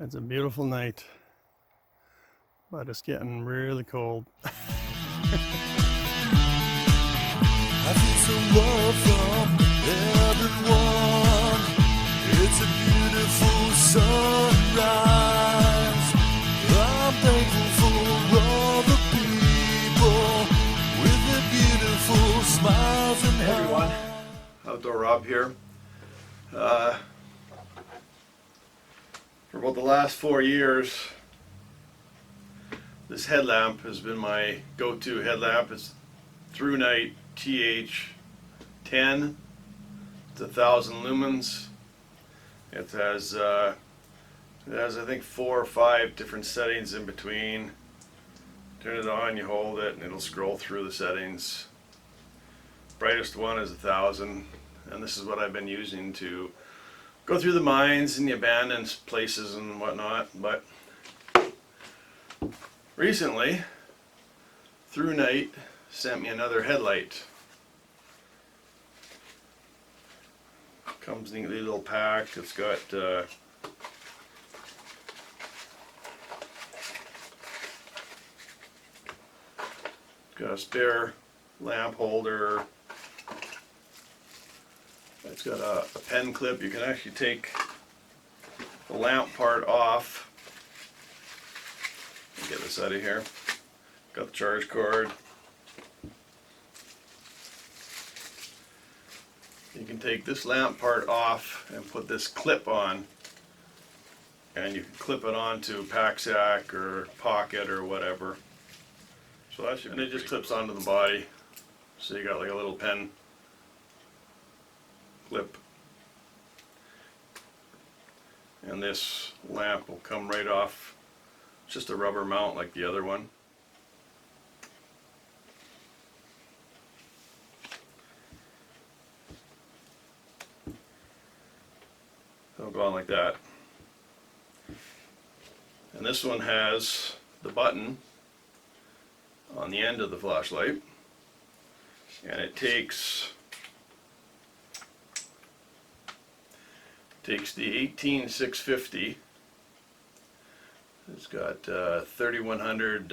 It's a beautiful night, but it's getting really cold. I feel some love from everyone. It's a beautiful sunrise. I'm thankful for all the people with their beautiful smiles and Hey everyone, Outdoor Rob here. For about the last 4 years, this headlamp has been my go-to headlamp. It's ThruNite TH30. It's 1,000 lumens. It has I think 4 or 5 different settings in between. Turn it on, you hold it, and it'll scroll through the settings. Brightest one is 1,000, and this is what I've been using to go through the mines and the abandoned places and whatnot. But recently, ThruNite sent me another headlight. Comes neatly little packed. It's got a spare lamp holder. It's got a pen clip. You can actually take the lamp part off. Get this out of here. Got the charge cord. You can take this lamp part off and put this clip on, and you can clip it onto a pack sack or pocket or whatever. So that should, and it just clips onto the body. So you got like a little pen clip, and this lamp will come right off. It's just a rubber mount like the other one. It'll go on like that. And this one has the button on the end of the flashlight, and it takes the 18650. It's got 3100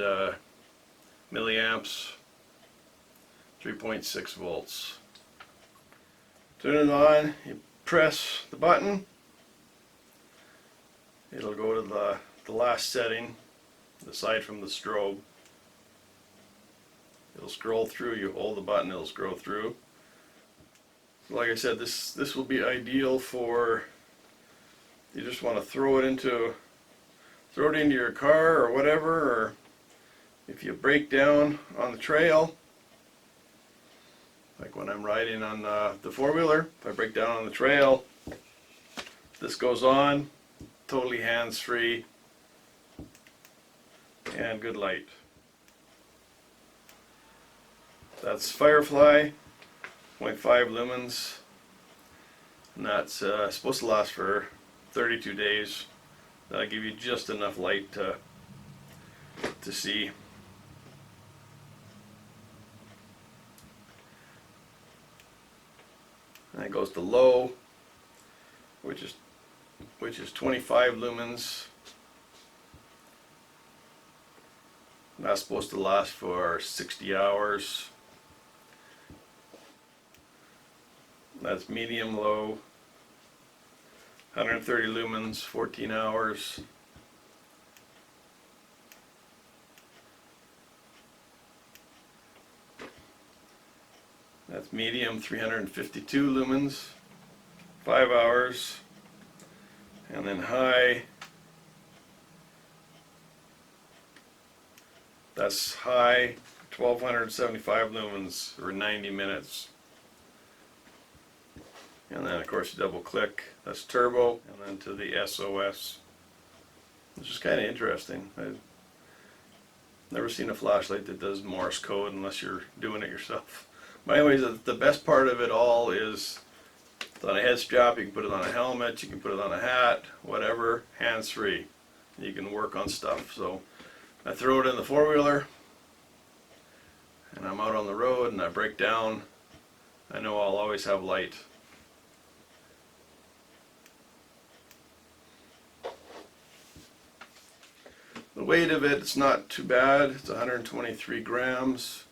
milliamps, 3.6 volts. Turn it on, you press the button, it'll go to the last setting, aside from the strobe. It'll scroll through. You hold the button, it'll scroll through. Like I said, this will be ideal for, you just want to throw it into your car or whatever, or if you break down on the trail, like when I'm riding on the four-wheeler. If I break down on the trail, this goes on, totally hands-free, and good light. That's Firefly, 0.5 lumens, and that's supposed to last for 32 days. That'll give you just enough light to see. And it goes to low, which is 25 lumens. And that's supposed to last for 60 hours. That's medium low, 130 lumens, 14 hours. That's medium, 352 lumens, 5 hours. And then high, that's high, 1275 lumens, or 90 minutes. And then of course you double click, that's turbo, and then to the SOS. Which is kind of interesting. I've never seen a flashlight that does Morse code unless you're doing it yourself. But anyways, the best part of it all is it's on a head strap. You can put it on a helmet, you can put it on a hat, whatever, hands-free. You can work on stuff. So I throw it in the four-wheeler, and I'm out on the road and I break down. I know I'll always have light. The weight of it, it's not too bad. It's 123 grams.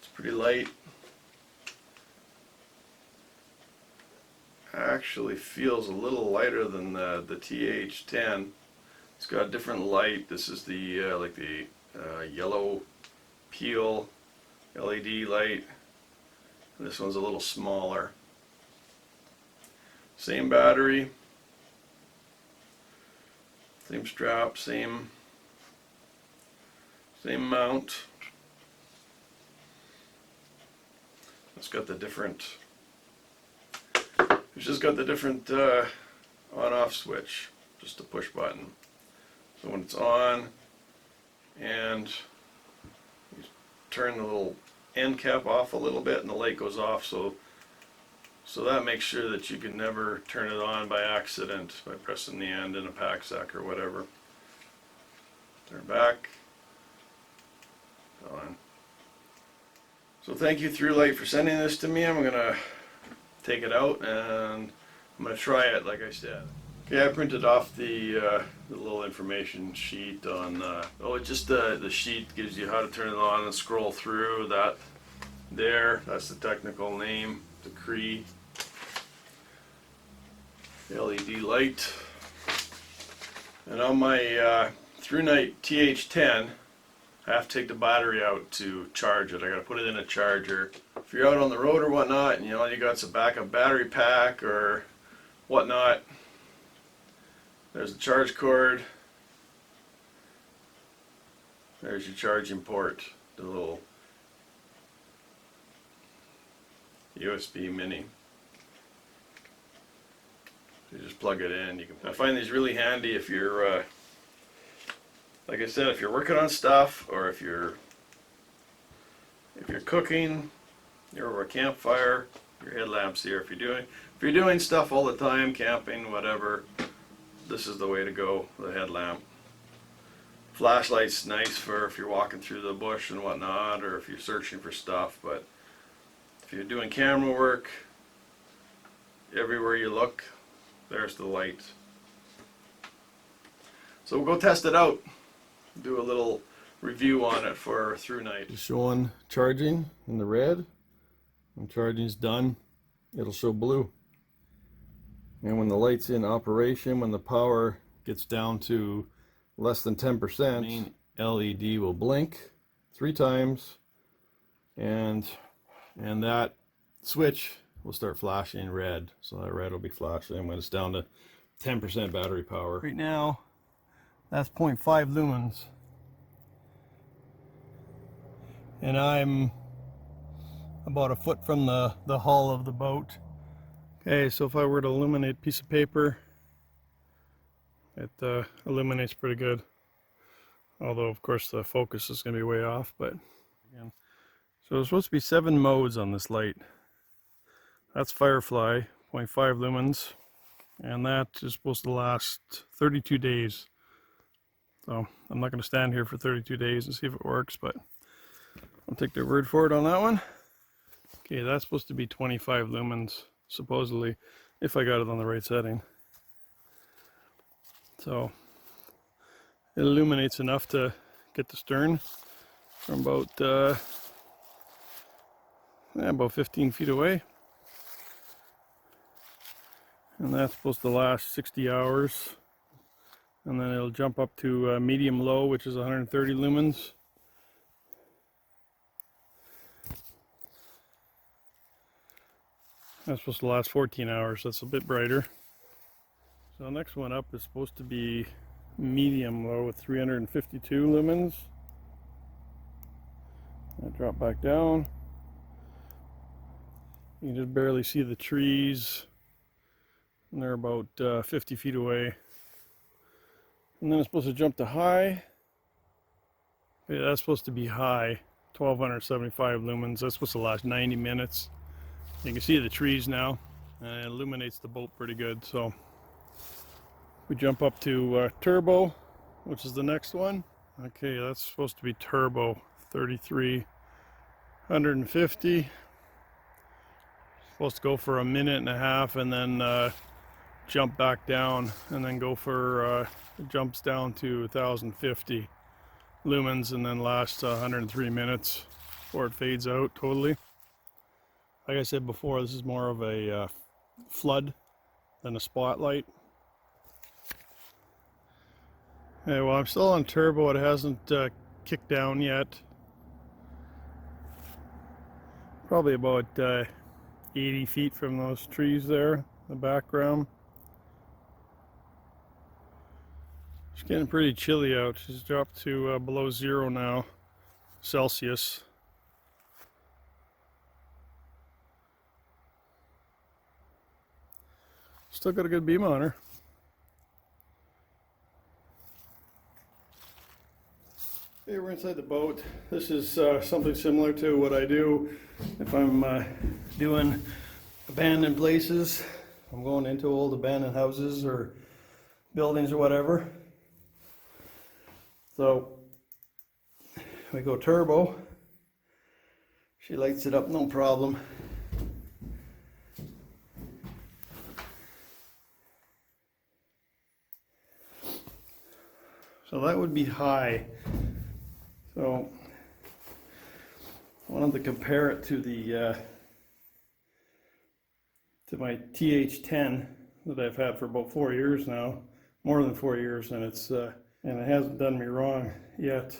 It's pretty light. Actually feels a little lighter than the TH10. It's got a different light. This is the like the yellow peel LED light. And this one's a little smaller. Same battery, same strap, same mount. It's got the different. It's just got the different on-off switch, just a push button. So when it's on, and you turn the little end cap off a little bit, and the light goes off. So that makes sure that you can never turn it on by accident by pressing the end in a pack sack or whatever. Turn back. On. So thank you ThruNite for sending this to me. I'm gonna take it out and I'm gonna try it like I said. Okay, I printed off the little information sheet on. The sheet gives you how to turn it on and scroll through that. There, that's the technical name, the Cree LED light. And on my ThruNite TH30, I have to take the battery out to charge it. I gotta put it in a charger. If you're out on the road or whatnot, and you got some backup battery pack or whatnot, there's the charge cord. There's your charging port, the little USB mini. You just plug it in. I find these really handy if you're, like I said, if you're working on stuff, or if you're cooking, you're over a campfire, your headlamp's here. If you're doing stuff all the time, camping, whatever, this is the way to go. The headlamp. Flashlight's nice for if you're walking through the bush and whatnot, or if you're searching for stuff. But if you're doing camera work, everywhere you look, there's the light. So we'll go test it out. Do a little review on it for ThruNite. Just showing charging in the red. When charging's done, it'll show blue. And when the light's in operation, when the power gets down to less than 10%, main LED will blink 3 times, and that switch will start flashing red. So that red will be flashing when it's down to 10% battery power. Right now, that's 0.5 lumens. And I'm about a foot from the hull of the boat. Okay, so if I were to illuminate a piece of paper, it illuminates pretty good. Although, of course, the focus is going to be way off. But again, so there's supposed to be 7 modes on this light. That's Firefly, 0.5 lumens, and that is supposed to last 32 days. So I'm not going to stand here for 32 days and see if it works, but I'll take their word for it on that one. Okay, that's supposed to be 25 lumens, supposedly, if I got it on the right setting. So it illuminates enough to get the stern from about 15 feet away. And that's supposed to last 60 hours. And then it'll jump up to medium low, which is 130 lumens. That's supposed to last 14 hours. That's a bit brighter. So the next one up is supposed to be medium low with 352 lumens. I drop back down. You can just barely see the trees. And they're about 50 feet away. And then it's supposed to jump to high. Yeah, that's supposed to be high, 1275 lumens. That's supposed to last 90 minutes. You can see the trees now, and it illuminates the boat pretty good. So we jump up to turbo, which is the next one. Okay, that's supposed to be turbo, 3350. Supposed to go for a minute and a half, and then jump back down and then go for it jumps down to 1050 lumens and then lasts 103 minutes before it fades out totally. Like I said before, this is more of a flood than a spotlight. Okay, well, I'm still on turbo. It hasn't kicked down yet. Probably about 80 feet from those trees there in the background. It's getting pretty chilly out. It's dropped to below 0 now, Celsius. Still got a good beam on her. Okay, we're inside the boat. This is something similar to what I do if I'm doing abandoned places. I'm going into old abandoned houses or buildings or whatever. So we go turbo. She lights it up, no problem. So that would be high. So I wanted to compare it to the to my TH10 that I've had for about 4 years now, more than 4 years, and it's and it hasn't done me wrong yet.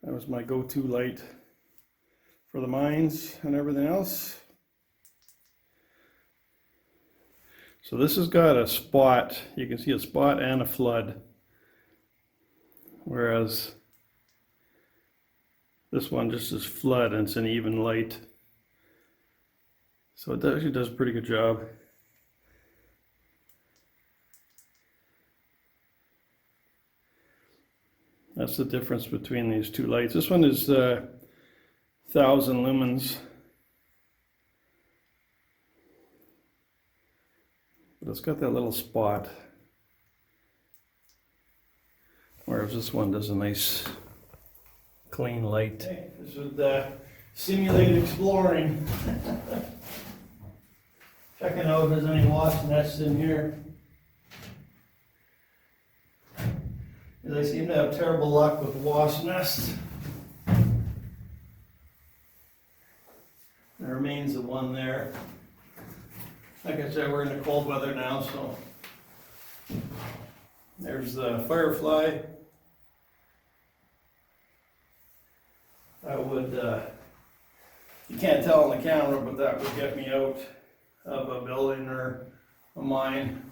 That was my go-to light for the mines and everything else. So this has got a spot. You can see a spot and a flood, whereas this one just is flood and it's an even light. So it actually does a pretty good job. That's the difference between these two lights. This one is 1000 lumens. But it's got that little spot. Whereas this one does a nice clean light. Okay, this is simulated exploring. Checking out if there's any wasp nests in here. I seem to have terrible luck with wasp nests. There remains the one there. Like I said, we're in the cold weather now, so there's the firefly. That would, you can't tell on the camera, but that would get me out of a building or a mine.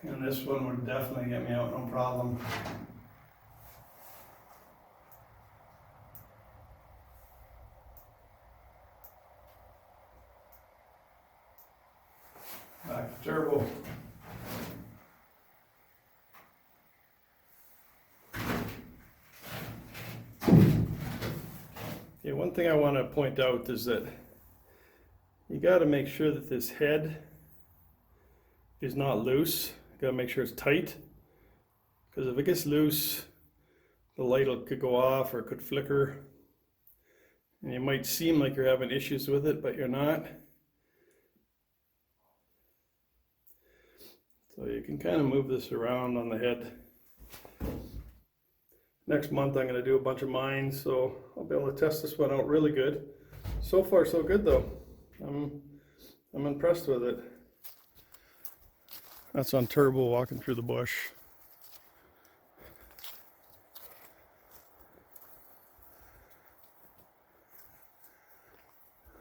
And this one would definitely get me out, no problem. Back to turbo. Okay, one thing I want to point out is that you got to make sure that this head is not loose. You got to make sure it's tight, because if it gets loose, the light could go off or it could flicker, and you might seem like you're having issues with it, but you're not. So you can kind of move this around on the head. Next month I'm going to do a bunch of mines, so I'll be able to test this one out really good. So far so good though. I'm impressed with it. That's on turbo walking through the bush.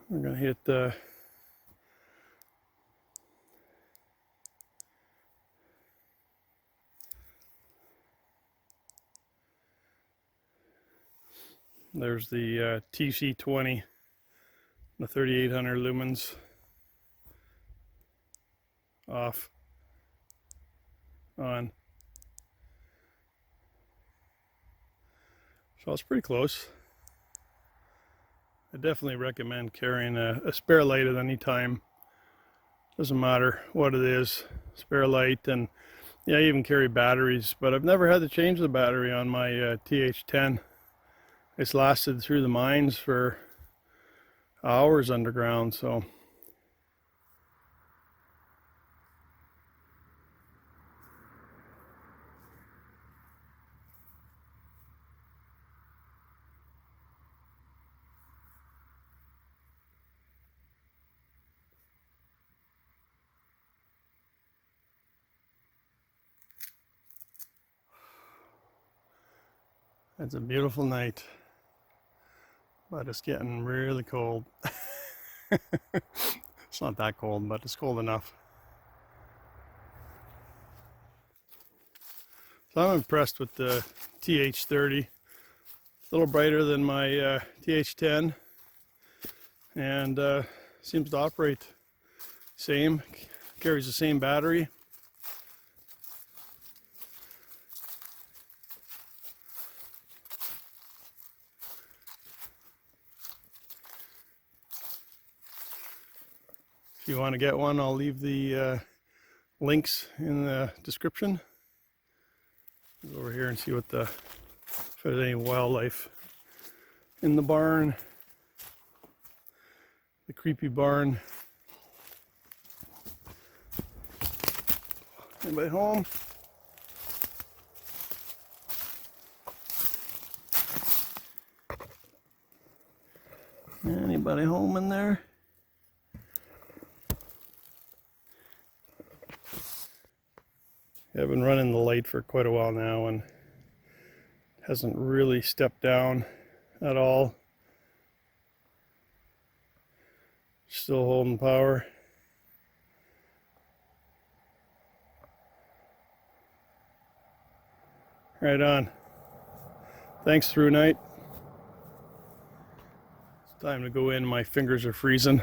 We're going to hit there's the TC20, the 3800 lumens off, on. So it's pretty close. I definitely recommend carrying a spare light at any time. Doesn't matter what it is, spare light, and yeah, I even carry batteries, but I've never had to change the battery on my TH10. It's lasted through the mines for hours underground, so. It's a beautiful night, but it's getting really cold. It's not that cold, but it's cold enough. So I'm impressed with the TH30. A little brighter than my TH10, and seems to operate same, carries the same battery. If you want to get one, I'll leave the links in the description. Go over here and see what if there's any wildlife in the barn. The creepy barn. Anybody home? Anybody home in there? I've been running the light for quite a while now and hasn't really stepped down at all. Still holding power. Right on. Thanks, ThruNite. It's time to go in. My fingers are freezing.